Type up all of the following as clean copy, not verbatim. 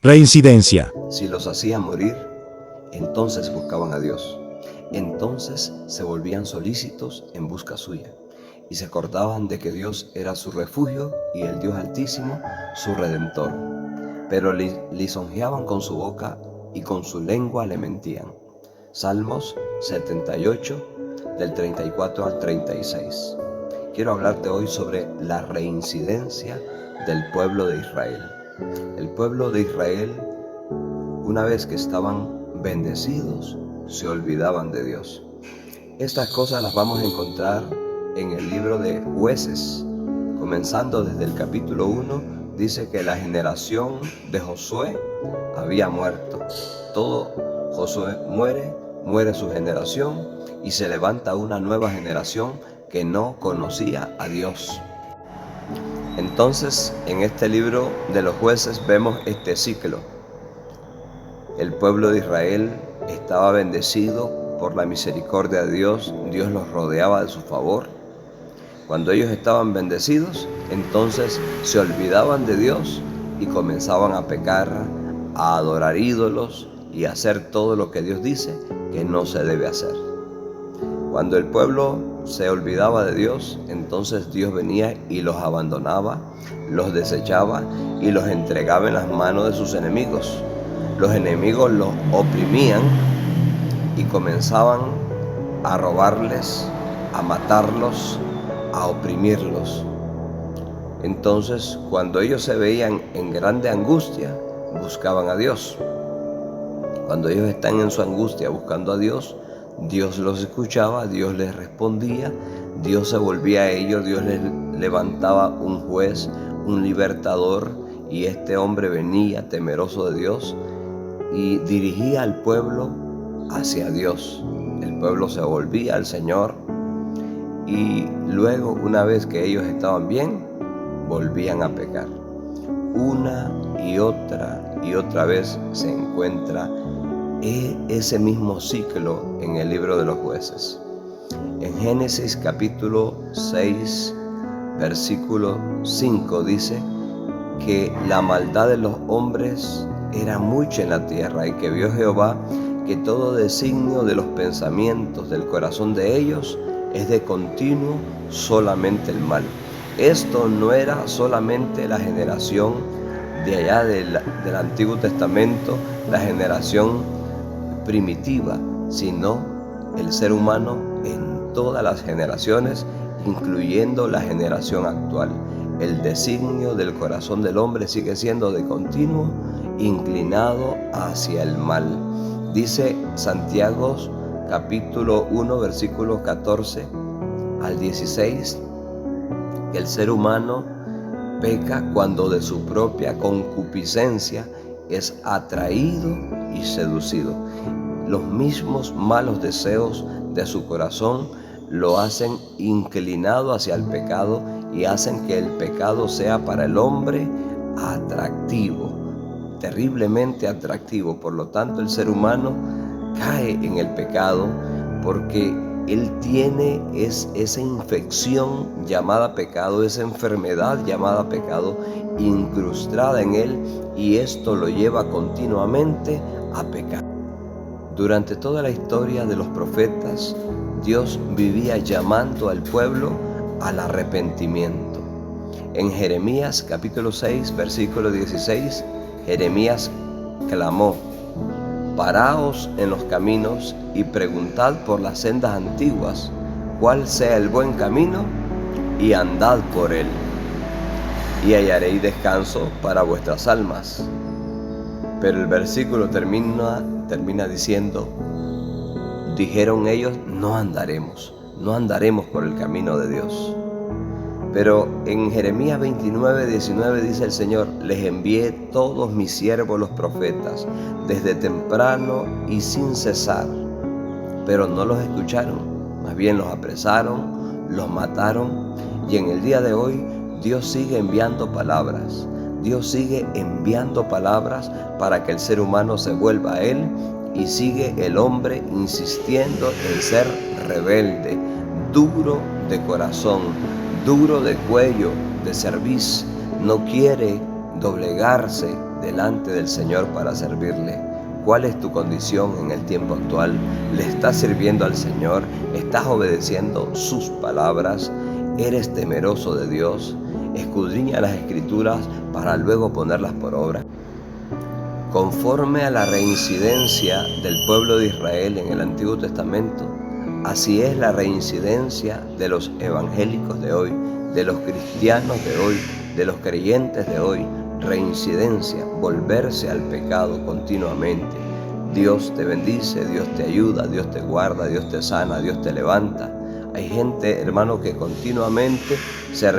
Reincidencia. Si los hacía morir, entonces buscaban a Dios. Entonces se volvían solícitos en busca suya y se acordaban de que Dios era su refugio y el Dios Altísimo su Redentor. Pero lisonjeaban con su boca y con su lengua le mentían. Salmos 78, del 34 al 36. Quiero hablarte hoy sobre la reincidencia del pueblo de Israel. El pueblo de Israel, una vez que estaban bendecidos, se olvidaban de Dios. Estas cosas las vamos a encontrar en el libro de Jueces. Comenzando desde el capítulo 1, dice que la generación de Josué había muerto. Todo Josué muere su generación y se levanta una nueva generación que no conocía a Dios. Entonces, en este libro de los Jueces vemos este ciclo. El pueblo de Israel estaba bendecido por la misericordia de Dios. Dios los rodeaba de su favor. Cuando ellos estaban bendecidos, entonces se olvidaban de Dios y comenzaban a pecar, a adorar ídolos y a hacer todo lo que Dios dice que no se debe hacer. Cuando el pueblo se olvidaba de Dios, entonces Dios venía y los abandonaba, los desechaba y los entregaba en las manos de sus enemigos. Los enemigos los oprimían y comenzaban a robarles, a matarlos, a oprimirlos. Entonces, cuando ellos se veían en grande angustia, buscaban a Dios. Cuando ellos están en su angustia buscando a Dios, Dios los escuchaba, Dios les respondía, Dios se volvía a ellos, Dios les levantaba un juez, un libertador, y este hombre venía temeroso de Dios y dirigía al pueblo hacia Dios. El pueblo se volvía al Señor y luego, una vez que ellos estaban bien, volvían a pecar. Una y otra vez se encuentra ese mismo ciclo en el libro de los Jueces. En Génesis capítulo 6, versículo 5 dice que la maldad de los hombres era mucha en la tierra y que vio Jehová que todo designio de los pensamientos del corazón de ellos es de continuo solamente el mal. Esto no era solamente la generación de allá del Antiguo Testamento, la generación primitiva, sino el ser humano en todas las generaciones, incluyendo la generación actual. El designio del corazón del hombre sigue siendo de continuo inclinado hacia el mal. Dice Santiago capítulo 1, versículos 14 al 16, que el ser humano peca cuando de su propia concupiscencia es atraído y seducido. Los mismos malos deseos de su corazón lo hacen inclinado hacia el pecado y hacen que el pecado sea para el hombre atractivo, terriblemente atractivo. Por lo tanto, el ser humano cae en el pecado porque él tiene esa infección llamada pecado, esa enfermedad llamada pecado incrustada en él, y esto lo lleva continuamente a pecar. Durante toda la historia de los profetas, Dios vivía llamando al pueblo al arrepentimiento. En Jeremías capítulo 6, versículo 16, Jeremías clamó: paraos en los caminos y preguntad por las sendas antiguas cuál sea el buen camino, y andad por él, y hallaréis descanso para vuestras almas. Pero el versículo termina diciendo: dijeron ellos, no andaremos por el camino de Dios. Pero en Jeremías 29, 19 dice el Señor: les envié todos mis siervos los profetas, desde temprano y sin cesar, pero no los escucharon, más bien los apresaron, los mataron. Y en el día de hoy Dios sigue enviando palabras. Dios sigue enviando palabras para que el ser humano se vuelva a Él, y sigue el hombre insistiendo en ser rebelde, duro de corazón, duro de cuello, de cerviz. No quiere doblegarse delante del Señor para servirle. ¿Cuál es tu condición en el tiempo actual? ¿Le estás sirviendo al Señor? ¿Estás obedeciendo sus palabras? ¿Eres temeroso de Dios? ¿Escudriña las Escrituras para luego ponerlas por obra? Conforme a la reincidencia del pueblo de Israel en el Antiguo Testamento, así es la reincidencia de los evangélicos de hoy, de los cristianos de hoy, de los creyentes de hoy. Reincidencia, volverse al pecado continuamente. Dios te bendice, Dios te ayuda, Dios te guarda, Dios te sana, Dios te levanta. Hay gente, hermano, que continuamente se ha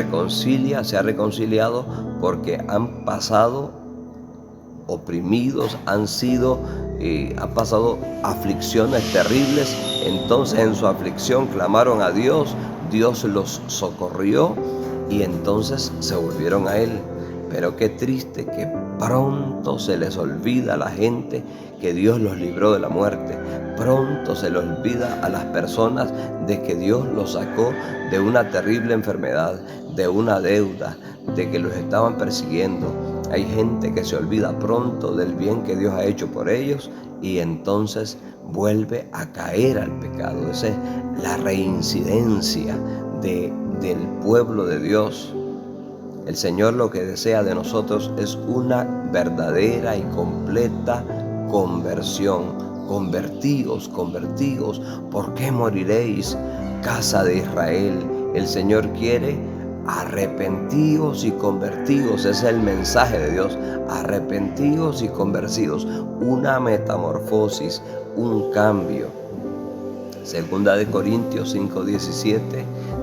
reconciliado porque han pasado oprimidos, han pasado aflicciones terribles. Entonces en su aflicción clamaron a Dios, Dios los socorrió y entonces se volvieron a Él. Pero qué triste que pronto se les olvida a la gente que Dios los libró de la muerte. Pronto se les olvida a las personas de que Dios los sacó de una terrible enfermedad, de una deuda, de que los estaban persiguiendo. Hay gente que se olvida pronto del bien que Dios ha hecho por ellos y entonces vuelve a caer al pecado. Esa es la reincidencia del pueblo de Dios. El Señor lo que desea de nosotros es una verdadera y completa conversión. Convertíos, ¿por qué moriréis, casa de Israel? El Señor quiere arrepentíos y convertidos. Ese es el mensaje de Dios. Arrepentíos y convertidos. Una metamorfosis, un cambio. Segunda de Corintios 5:17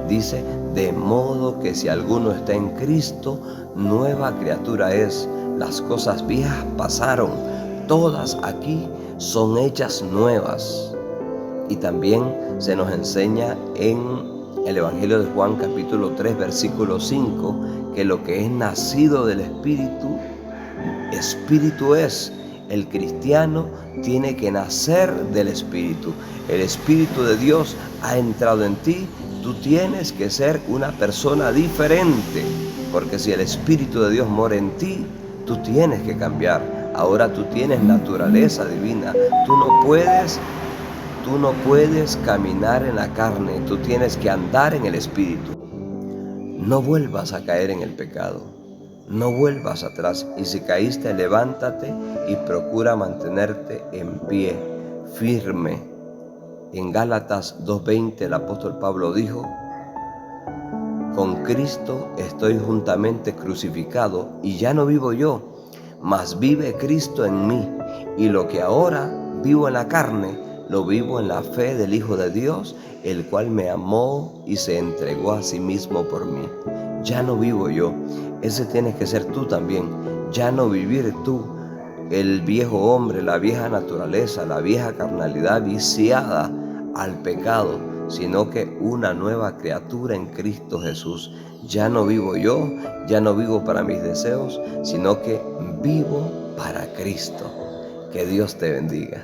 dice: de modo que si alguno está en Cristo, nueva criatura es. Las cosas viejas pasaron, todas aquí son hechas nuevas. Y también se nos enseña en el Evangelio de Juan capítulo 3 versículo 5 que lo que es nacido del Espíritu, Espíritu es. El cristiano tiene que nacer del Espíritu. El Espíritu de Dios ha entrado en ti. Tú tienes que ser una persona diferente, porque si el Espíritu de Dios mora en ti, tú tienes que cambiar. Ahora tú tienes naturaleza divina. Tú no puedes caminar en la carne. Tú tienes que andar en el Espíritu. No vuelvas a caer en el pecado. No vuelvas atrás. Y si caíste, levántate y procura mantenerte en pie, firme. En Gálatas 2:20 el apóstol Pablo dijo: con Cristo estoy juntamente crucificado y ya no vivo yo, mas vive Cristo en mí. Y lo que ahora vivo en la carne, lo vivo en la fe del Hijo de Dios, el cual me amó y se entregó a sí mismo por mí. Ya no vivo yo. Ese tienes que ser tú también. Ya no vivir tú, el viejo hombre, la vieja naturaleza, la vieja carnalidad viciada al pecado, sino que una nueva criatura en Cristo Jesús. Ya no vivo yo, ya no vivo para mis deseos, sino que vivo para Cristo. Que Dios te bendiga.